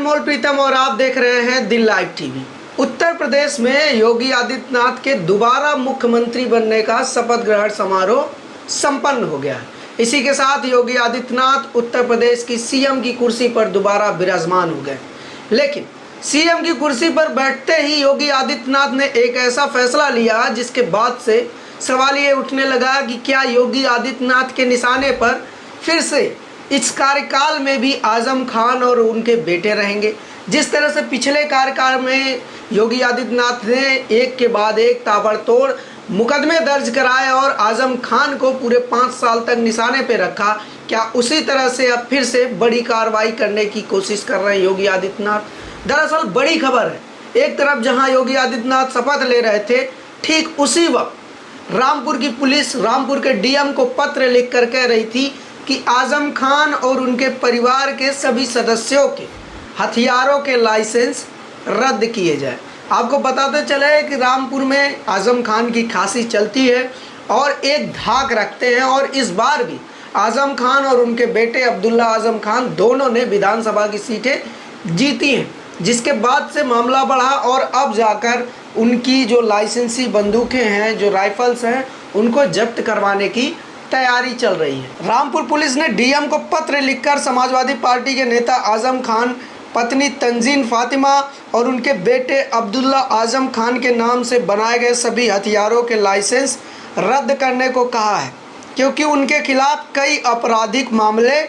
अनमोल प्रीतम और आप देख रहे हैं दिल लाइव टीवी। उत्तर प्रदेश में योगी आदित्यनाथ के दोबारा मुख्यमंत्री बनने का शपथ ग्रहण समारोह संपन्न हो गया है। इसी के साथ योगी आदित्यनाथ उत्तर प्रदेश की सीएम की कुर्सी पर दोबारा विराजमान हो गए। लेकिन सीएम की कुर्सी पर बैठते ही योगी आदित्यनाथ ने एक ऐसा फैसला लिया जिसके बाद से सवाल ये उठने लगा कि क्या योगी आदित्यनाथ के निशाने पर फिर से इस कार्यकाल में भी आजम खान और उनके बेटे रहेंगे। जिस तरह से पिछले कार्यकाल में योगी आदित्यनाथ ने एक के बाद एक ताबड़तोड़ मुकदमे दर्ज कराए और आजम खान को पूरे 5 साल तक निशाने पे रखा, क्या उसी तरह से अब फिर से बड़ी कार्रवाई करने की कोशिश कर रहे हैं योगी आदित्यनाथ। दरअसल बड़ी खबर है, एक तरफ जहां योगी आदित्यनाथ शपथ ले रहे थे, ठीक उसी वक्त रामपुर की पुलिस रामपुर के डीएम को पत्र लिख कर कह रही थी कि आजम खान और उनके परिवार के सभी सदस्यों के हथियारों के लाइसेंस रद्द किए जाए। आपको बताते चले कि रामपुर में आजम खान की खासी चलती है और एक धाक रखते हैं, और इस बार भी आजम खान और उनके बेटे अब्दुल्ला आजम खान दोनों ने विधानसभा की सीटें जीती हैं, जिसके बाद से मामला बढ़ा और अब जाकर उनकी जो लाइसेंसी बंदूकें हैं, जो राइफल्स हैं, उनको जब्त करवाने की तैयारी चल रही है। रामपुर पुलिस ने डीएम को पत्र लिखकर समाजवादी पार्टी के नेता आजम खान, पत्नी तंजीन फातिमा और उनके बेटे अब्दुल्ला आजम खान के नाम से बनाए गए सभी हथियारों के लाइसेंस रद्द करने को कहा है, क्योंकि उनके खिलाफ कई आपराधिक मामले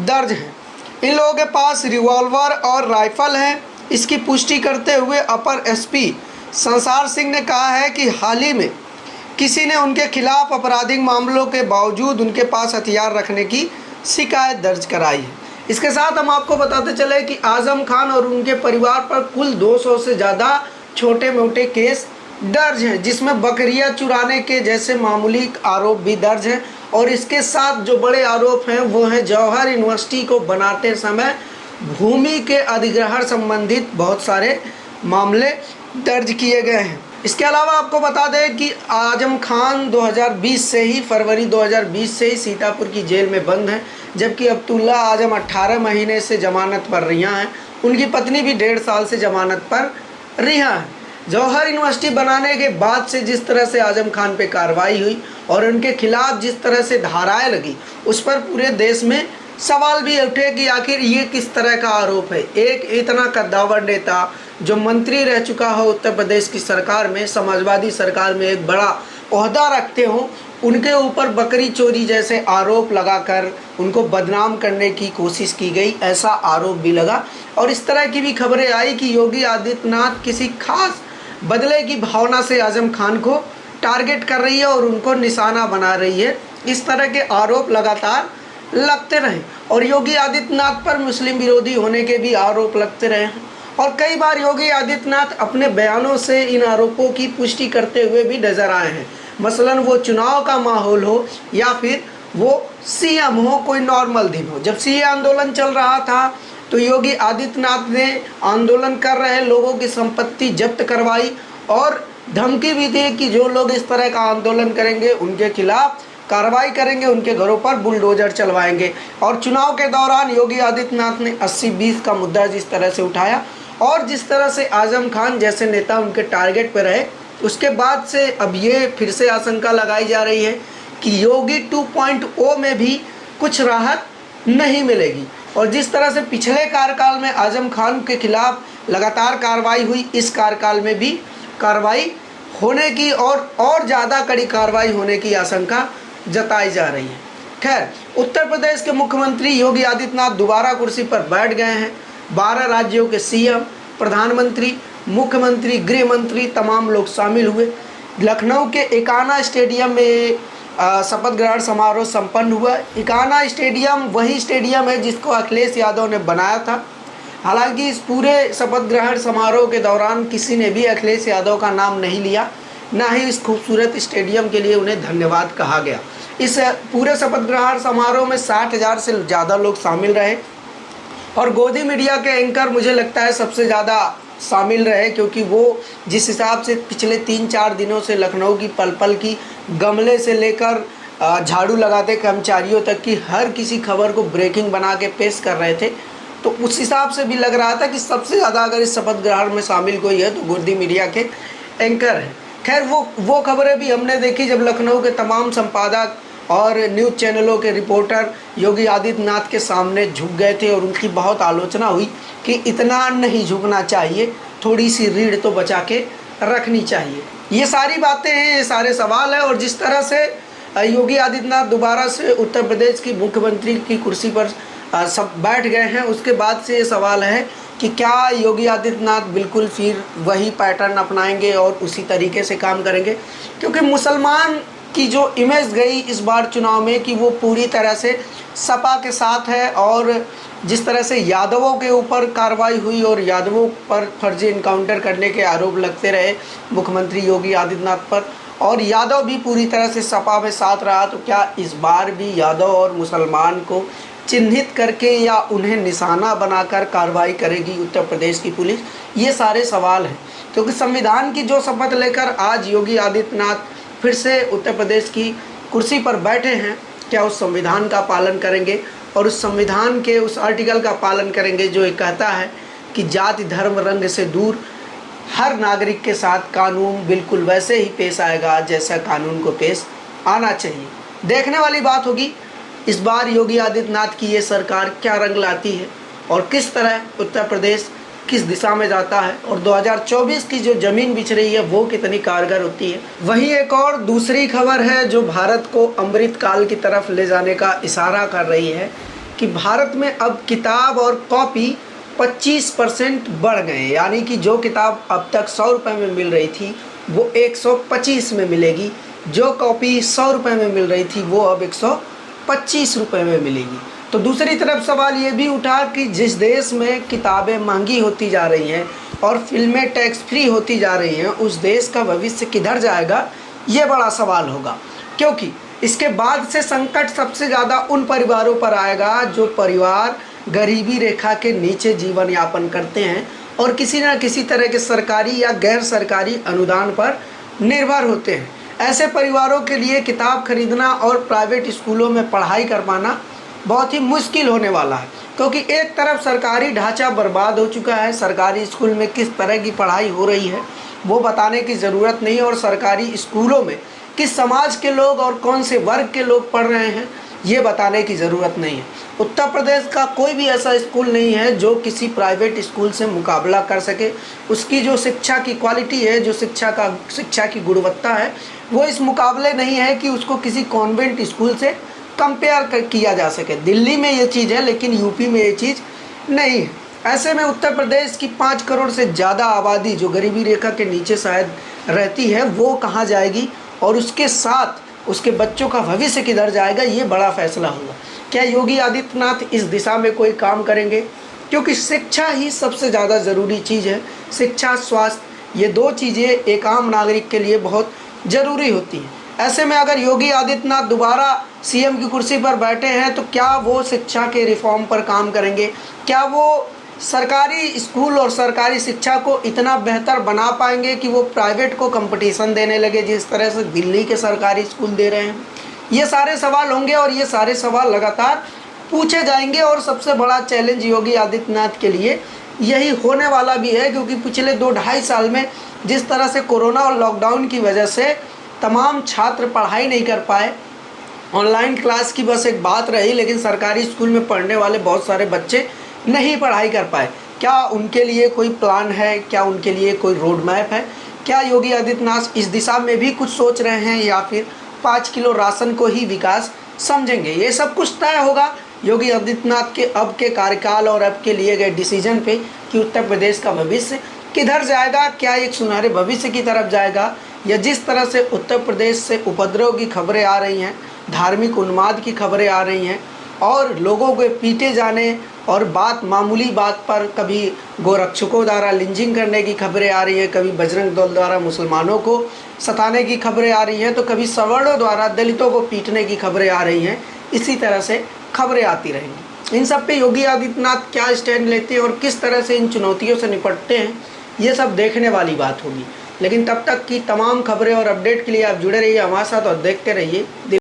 दर्ज हैं। इन लोगों के पास रिवॉल्वर और राइफल हैं। इसकी पुष्टि करते हुए अपर एसपी संसार सिंह ने कहा है कि हाल ही में किसी ने उनके खिलाफ आपराधिक मामलों के बावजूद उनके पास हथियार रखने की शिकायत दर्ज कराई है। इसके साथ हम आपको बताते चले कि आजम खान और उनके परिवार पर कुल 200 से ज़्यादा छोटे मोटे केस दर्ज हैं, जिसमें बकरियां चुराने के जैसे मामूली आरोप भी दर्ज हैं। और इसके साथ जो बड़े आरोप हैं वो हैं जवाहर यूनिवर्सिटी को बनाते समय भूमि के अधिग्रहण संबंधित बहुत सारे मामले दर्ज किए गए हैं। इसके अलावा आपको बता दें कि आजम खान 2020 से ही फरवरी 2020 से ही सीतापुर की जेल में बंद हैं, जबकि अब्दुल्ला आजम 18 महीने से जमानत पर रिहा हैं। उनकी पत्नी भी 1.5 साल से जमानत पर रिहा है। जवाहर यूनिवर्सिटी बनाने के बाद से जिस तरह से आजम खान पे कार्रवाई हुई और उनके खिलाफ जिस तरह से धाराएं लगी, उस पर पूरे देश में सवाल भी उठे कि आखिर ये किस तरह का आरोप है। एक इतना कद्दावर नेता जो मंत्री रह चुका हो उत्तर प्रदेश की सरकार में, समाजवादी सरकार में एक बड़ा ओहदा रखते हो, उनके ऊपर बकरी चोरी जैसे आरोप लगाकर उनको बदनाम करने की कोशिश की गई, ऐसा आरोप भी लगा। और इस तरह की भी खबरें आई कि योगी आदित्यनाथ किसी खास बदले की भावना से आजम खान को टारगेट कर रही है और उनको निशाना बना रही है। इस तरह के आरोप लगातार लगते रहे और योगी आदित्यनाथ पर मुस्लिम विरोधी होने के भी आरोप लगते रहे हैं। और कई बार योगी आदित्यनाथ अपने बयानों से इन आरोपों की पुष्टि करते हुए भी नजर आए हैं। मसलन वो चुनाव का माहौल हो या फिर वो सीएम हो, कोई नॉर्मल दिन हो। जब सीए आंदोलन चल रहा था तो योगी आदित्यनाथ ने आंदोलन कर रहे लोगों की संपत्ति जब्त करवाई और धमकी भी दी कि जो लोग इस तरह का आंदोलन करेंगे उनके खिलाफ कार्रवाई करेंगे, उनके घरों पर बुलडोजर चलवाएंगे। और चुनाव के दौरान योगी आदित्यनाथ ने 80-20 का मुद्दा जिस तरह से उठाया और जिस तरह से आजम खान जैसे नेता उनके टारगेट पर रहे, उसके बाद से अब ये फिर से आशंका लगाई जा रही है कि योगी 2.0 में भी कुछ राहत नहीं मिलेगी। और जिस तरह से पिछले कार्यकाल में आजम खान के खिलाफ लगातार कार्रवाई हुई, इस कार्यकाल में भी कार्रवाई होने की और ज़्यादा कड़ी कार्रवाई होने की आशंका जताई जा रही है। खैर, उत्तर प्रदेश के मुख्यमंत्री योगी आदित्यनाथ दोबारा कुर्सी पर बैठ गए हैं। 12 राज्यों के सीएम, प्रधानमंत्री, मुख्यमंत्री, गृह मंत्री तमाम लोग शामिल हुए। लखनऊ के इकाना स्टेडियम में शपथ ग्रहण समारोह संपन्न हुआ। इकाना स्टेडियम वही स्टेडियम है जिसको अखिलेश यादव ने बनाया था। हालांकि इस पूरे शपथ ग्रहण समारोह के दौरान किसी ने भी अखिलेश यादव का नाम नहीं लिया, ना ही इस खूबसूरत स्टेडियम के लिए उन्हें धन्यवाद कहा गया। इस पूरे शपथ ग्रहण समारोह में 60,000 से ज़्यादा लोग शामिल रहे और गोदी मीडिया के एंकर मुझे लगता है सबसे ज़्यादा शामिल रहे, क्योंकि वो जिस हिसाब से पिछले 3-4 दिनों से लखनऊ की पल पल की गमले से लेकर झाड़ू लगाते कर्मचारियों तक की हर किसी खबर को ब्रेकिंग बना के पेश कर रहे थे, तो उस हिसाब से भी लग रहा था कि सबसे ज़्यादा अगर इस शपथ ग्रहण में शामिल कोई है तो गुर्दी मीडिया के एंकर हैं। खैर वो खबरें भी हमने देखी जब लखनऊ के तमाम संपादक और न्यूज़ चैनलों के रिपोर्टर योगी आदित्यनाथ के सामने झुक गए थे और उनकी बहुत आलोचना हुई कि इतना नहीं झुकना चाहिए, थोड़ी सी रीढ़ तो बचा के रखनी चाहिए। ये सारी बातें हैं, ये सारे सवाल हैं। और जिस तरह से योगी आदित्यनाथ दोबारा से उत्तर प्रदेश की मुख्यमंत्री की कुर्सी पर सब बैठ गए हैं, उसके बाद से ये सवाल है कि क्या योगी आदित्यनाथ बिल्कुल फिर वही पैटर्न अपनाएंगे और उसी तरीके से काम करेंगे, क्योंकि मुसलमान की जो इमेज गई इस बार चुनाव में कि वो पूरी तरह से सपा के साथ है। और जिस तरह से यादवों के ऊपर कार्रवाई हुई और यादवों पर फर्जी इनकाउंटर करने के आरोप लगते रहे मुख्यमंत्री योगी आदित्यनाथ पर, और यादव भी पूरी तरह से सपा में साथ रहा, तो क्या इस बार भी यादव और मुसलमान को चिन्हित करके या उन्हें निशाना बनाकर कार्रवाई करेगी उत्तर प्रदेश की पुलिस? ये सारे सवाल हैं, क्योंकि संविधान की जो शपथ लेकर आज योगी आदित्यनाथ फिर से उत्तर प्रदेश की कुर्सी पर बैठे हैं, क्या उस संविधान का पालन करेंगे और उस संविधान के उस आर्टिकल का पालन करेंगे जो ये कहता है कि जाति धर्म रंग से दूर हर नागरिक के साथ कानून बिल्कुल वैसे ही पेश आएगा जैसा कानून को पेश आना चाहिए। देखने वाली बात होगी इस बार योगी आदित्यनाथ की ये सरकार क्या रंग लाती है और किस तरह उत्तर प्रदेश किस दिशा में जाता है, और 2024 की जो ज़मीन बिछ रही है वो कितनी कारगर होती है। वहीं एक और दूसरी खबर है जो भारत को अमृत काल की तरफ ले जाने का इशारा कर रही है कि भारत में अब किताब और कॉपी 25% बढ़ गए, यानी कि जो किताब अब तक 100 रुपये में मिल रही थी वो 125 में मिलेगी, जो कॉपी 100 रुपये में मिल रही थी वो अब 125 रुपये में मिलेगी। तो दूसरी तरफ सवाल ये भी उठा कि जिस देश में किताबें महंगी होती जा रही हैं और फिल्में टैक्स फ्री होती जा रही हैं, उस देश का भविष्य किधर जाएगा, ये बड़ा सवाल होगा। क्योंकि इसके बाद से संकट सबसे ज़्यादा उन परिवारों पर आएगा जो परिवार गरीबी रेखा के नीचे जीवन यापन करते हैं और किसी न किसी तरह के सरकारी या गैर सरकारी अनुदान पर निर्भर होते हैं। ऐसे परिवारों के लिए किताब खरीदना और प्राइवेट स्कूलों में पढ़ाई कर पाना बहुत ही मुश्किल होने वाला है, क्योंकि एक तरफ सरकारी ढांचा बर्बाद हो चुका है, सरकारी स्कूल में किस तरह की पढ़ाई हो रही है वो बताने की ज़रूरत नहीं है, और सरकारी स्कूलों में किस समाज के लोग और कौन से वर्ग के लोग पढ़ रहे हैं ये बताने की ज़रूरत नहीं है। उत्तर प्रदेश का कोई भी ऐसा स्कूल नहीं है जो किसी प्राइवेट स्कूल से मुकाबला कर सके। उसकी जो शिक्षा की क्वालिटी है, जो शिक्षा की गुणवत्ता है, वो इस मुकाबले नहीं है कि उसको किसी कॉन्वेंट स्कूल से कंपेयर किया जा सके। दिल्ली में ये चीज़ है लेकिन यूपी में ये चीज़ नहीं है। ऐसे में उत्तर प्रदेश की 5 करोड़ से ज़्यादा आबादी जो गरीबी रेखा के नीचे शायद रहती है वो कहाँ जाएगी, और उसके साथ उसके बच्चों का भविष्य किधर जाएगा, ये बड़ा फैसला होगा। क्या योगी आदित्यनाथ इस दिशा में कोई काम करेंगे, क्योंकि शिक्षा ही सबसे ज़्यादा ज़रूरी चीज़ है। शिक्षा, स्वास्थ्य, ये 2 चीज़ें एक आम नागरिक के लिए बहुत ज़रूरी होती हैं। ऐसे में अगर योगी आदित्यनाथ दोबारा सीएम की कुर्सी पर बैठे हैं तो क्या वो शिक्षा के रिफॉर्म पर काम करेंगे? क्या वो सरकारी स्कूल और सरकारी शिक्षा को इतना बेहतर बना पाएंगे कि वो प्राइवेट को कंपटीशन देने लगे जिस तरह से दिल्ली के सरकारी स्कूल दे रहे हैं? ये सारे सवाल होंगे और ये सारे सवाल लगातार पूछे जाएंगे, और सबसे बड़ा चैलेंज योगी आदित्यनाथ के लिए यही होने वाला भी है, क्योंकि पिछले 2-2.5 साल में जिस तरह से कोरोना और लॉकडाउन की वजह से तमाम छात्र पढ़ाई नहीं कर पाए, ऑनलाइन क्लास की बस एक बात रही, लेकिन सरकारी स्कूल में पढ़ने वाले बहुत सारे बच्चे नहीं पढ़ाई कर पाए। क्या उनके लिए कोई प्लान है? क्या उनके लिए कोई रोड मैप है? क्या योगी आदित्यनाथ इस दिशा में भी कुछ सोच रहे हैं, या फिर 5 किलो राशन को ही विकास समझेंगे? ये सब कुछ तय होगा योगी आदित्यनाथ के अब के कार्यकाल और अब के लिए गए डिसीजन पे कि उत्तर प्रदेश का भविष्य किधर जाएगा। क्या एक सुनहरे भविष्य की तरफ जाएगा, या जिस तरह से उत्तर प्रदेश से उपद्रव की खबरें आ रही हैं, धार्मिक उन्माद की खबरें आ रही हैं, और लोगों के पीटे जाने और मामूली बात पर कभी गोरक्षकों द्वारा लिंचिंग करने की खबरें आ रही हैं, कभी बजरंग दल द्वारा मुसलमानों को सताने की खबरें आ रही हैं, तो कभी सवर्णों द्वारा दलितों को पीटने की खबरें आ रही हैं। इसी तरह से खबरें आती रहेंगी। इन सब पे योगी आदित्यनाथ क्या स्टैंड लेते हैं और किस तरह से इन चुनौतियों से निपटते हैं, ये सब देखने वाली बात होगी। लेकिन तब तक की तमाम खबरें और अपडेट के लिए आप जुड़े रहिए हमारे साथ और देखते रहिए।